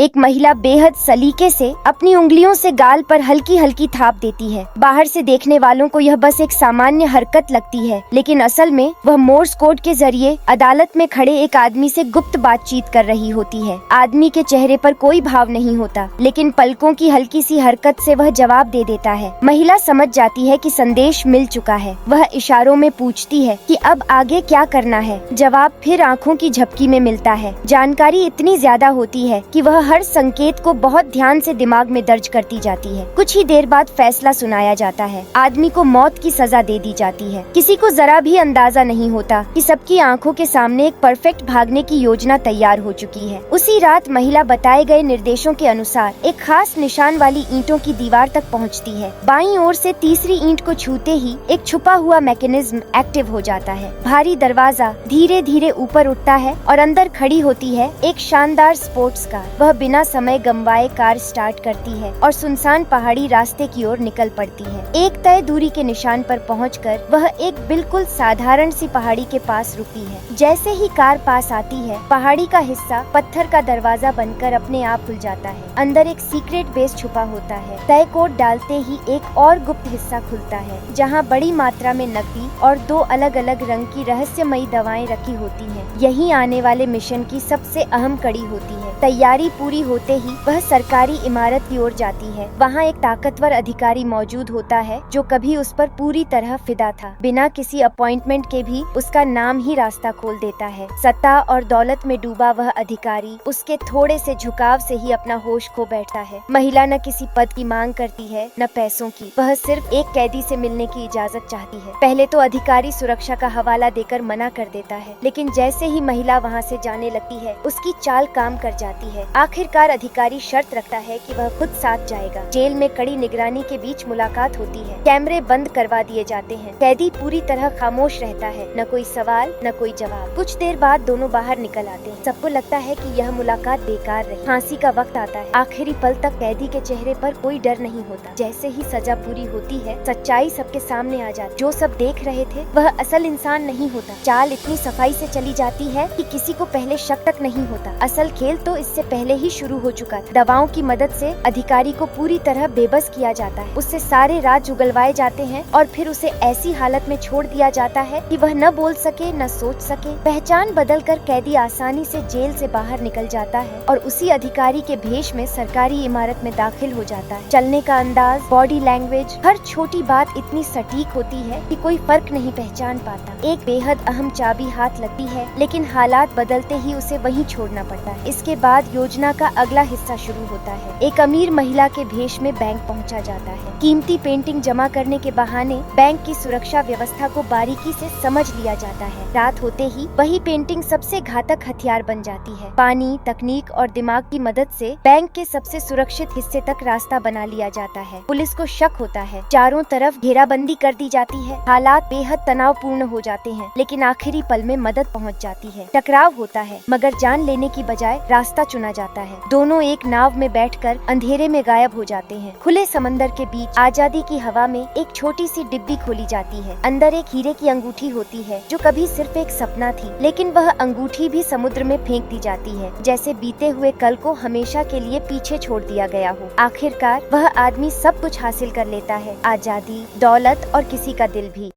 एक महिला बेहद सलीके से अपनी उंगलियों से गाल पर हल्की हल्की थाप देती है। बाहर से देखने वालों को यह बस एक सामान्य हरकत लगती है, लेकिन असल में वह मोर्स कोड के जरिए अदालत में खड़े एक आदमी से गुप्त बातचीत कर रही होती है। आदमी के चेहरे पर कोई भाव नहीं होता, लेकिन पलकों की हल्की सी हरकत से वह जवाब दे देता है। महिला समझ जाती है कि संदेश मिल चुका है। वह इशारों में पूछती है कि अब आगे क्या करना है। जवाब फिर आंखों की झपकी में मिलता है। जानकारी इतनी ज्यादा होती है कि वह हर संकेत को बहुत ध्यान से दिमाग में दर्ज करती जाती है। कुछ ही देर बाद फैसला सुनाया जाता है। आदमी को मौत की सजा दे दी जाती है। किसी को जरा भी अंदाजा नहीं होता कि सबकी आंखों के सामने एक परफेक्ट भागने की योजना तैयार हो चुकी है। उसी रात महिला बताए गए निर्देशों के अनुसार एक खास निशान वाली ईंटों की दीवार तक पहुंचती है। बाईं ओर से तीसरी ईंट को छूते ही एक छुपा हुआ मैकेनिज्म एक्टिव हो जाता है। भारी दरवाजा धीरे धीरे ऊपर उठता है और अंदर खड़ी होती है एक शानदार स्पोर्ट्स कार। वह बिना समय गंवाए कार स्टार्ट करती है और सुनसान पहाड़ी रास्ते की ओर निकल पड़ती है। एक तय दूरी के निशान पर पहुंचकर वह एक बिल्कुल साधारण सी पहाड़ी के पास रुकती है। जैसे ही कार पास आती है, पहाड़ी का हिस्सा पत्थर का दरवाजा बनकर अपने आप खुल जाता है। अंदर एक सीक्रेट बेस छुपा होता है। तय कोड डालते ही एक और गुप्त हिस्सा खुलता है, जहाँ बड़ी मात्रा में नकदी और 2 अलग अलग रंग की रहस्यमयी दवाएं रखी होती हैं। यही आने वाले मिशन की सबसे अहम कड़ी होती है। तैयारी पूरी होते ही वह सरकारी इमारत की ओर जाती है। वहाँ एक ताकतवर अधिकारी मौजूद होता है जो कभी उस पर पूरी तरह फिदा था। बिना किसी अपॉइंटमेंट के भी उसका नाम ही रास्ता खोल देता है। सत्ता और दौलत में डूबा वह अधिकारी उसके थोड़े से झुकाव से ही अपना होश खो बैठता है। महिला न किसी पद की मांग करती है न पैसों की। वह सिर्फ एक कैदी से मिलने की इजाजत चाहती है। पहले तो अधिकारी सुरक्षा का हवाला देकर मना कर देता है, लेकिन जैसे ही महिला वहाँ से जाने लगती है, उसकी चाल काम कर जाती है। आखिरकार अधिकारी शर्त रखता है कि वह खुद साथ जाएगा। जेल में कड़ी निगरानी के बीच मुलाकात होती है। कैमरे बंद करवा दिए जाते हैं। कैदी पूरी तरह खामोश रहता है, न कोई सवाल न कोई जवाब। कुछ देर बाद दोनों बाहर निकल आते हैं। सबको लगता है कि यह मुलाकात बेकार रही। फांसी का वक्त आता है। आखिरी पल तक कैदी के चेहरे पर कोई डर नहीं होता। जैसे ही सजा पूरी होती है, सच्चाई सबके सामने आ जाती। जो सब देख रहे थे वह असल इंसान नहीं होता। चाल इतनी सफाई से चली जाती है कि किसी को पहले शक तक नहीं होता। असल खेल तो इससे पहले ही शुरू हो चुका था। दवाओं की मदद से अधिकारी को पूरी तरह बेबस किया जाता है। उससे सारे राज उगलवाए जाते हैं और फिर उसे ऐसी हालत में छोड़ दिया जाता है कि वह न बोल सके न सोच सके। पहचान बदलकर कैदी आसानी से जेल से बाहर निकल जाता है और उसी अधिकारी के भेष में सरकारी इमारत में दाखिल हो जाता है। चलने का अंदाज, बॉडी लैंग्वेज, हर छोटी बात इतनी सटीक होती है कि कोई फर्क नहीं पहचान पाता। एक बेहद अहम चाबी हाथ लगती है, लेकिन हालात बदलते ही उसे वहीं छोड़ना पड़ता है। इसके बाद योजना का अगला हिस्सा शुरू होता है। एक अमीर महिला के भेष में बैंक पहुंचा जाता है। कीमती पेंटिंग जमा करने के बहाने बैंक की सुरक्षा व्यवस्था को बारीकी से समझ लिया जाता है। रात होते ही वही पेंटिंग सबसे घातक हथियार बन जाती है। पानी, तकनीक और दिमाग की मदद से बैंक के सबसे सुरक्षित हिस्से तक रास्ता बना लिया जाता है। पुलिस को शक होता है। चारों तरफ घेराबंदी कर दी जाती है। हालात बेहद तनावपूर्ण हो जाते हैं, लेकिन आखिरी पल में मदद पहुंच जाती है। टकराव होता है, मगर जान लेने की बजाय रास्ता चुना जाता है। दोनों एक नाव में बैठकर अंधेरे में गायब हो जाते हैं। खुले समंदर के बीच आजादी की हवा में एक छोटी सी डिब्बी खोली जाती है। अंदर एक हीरे की अंगूठी होती है जो कभी सिर्फ एक सपना थी, लेकिन वह अंगूठी भी समुद्र में फेंक दी जाती है, जैसे बीते हुए कल को हमेशा के लिए पीछे छोड़ दिया गया हो। आखिरकार वह आदमी सब कुछ हासिल कर लेता है, आजादी, दौलत और किसी का दिल भी।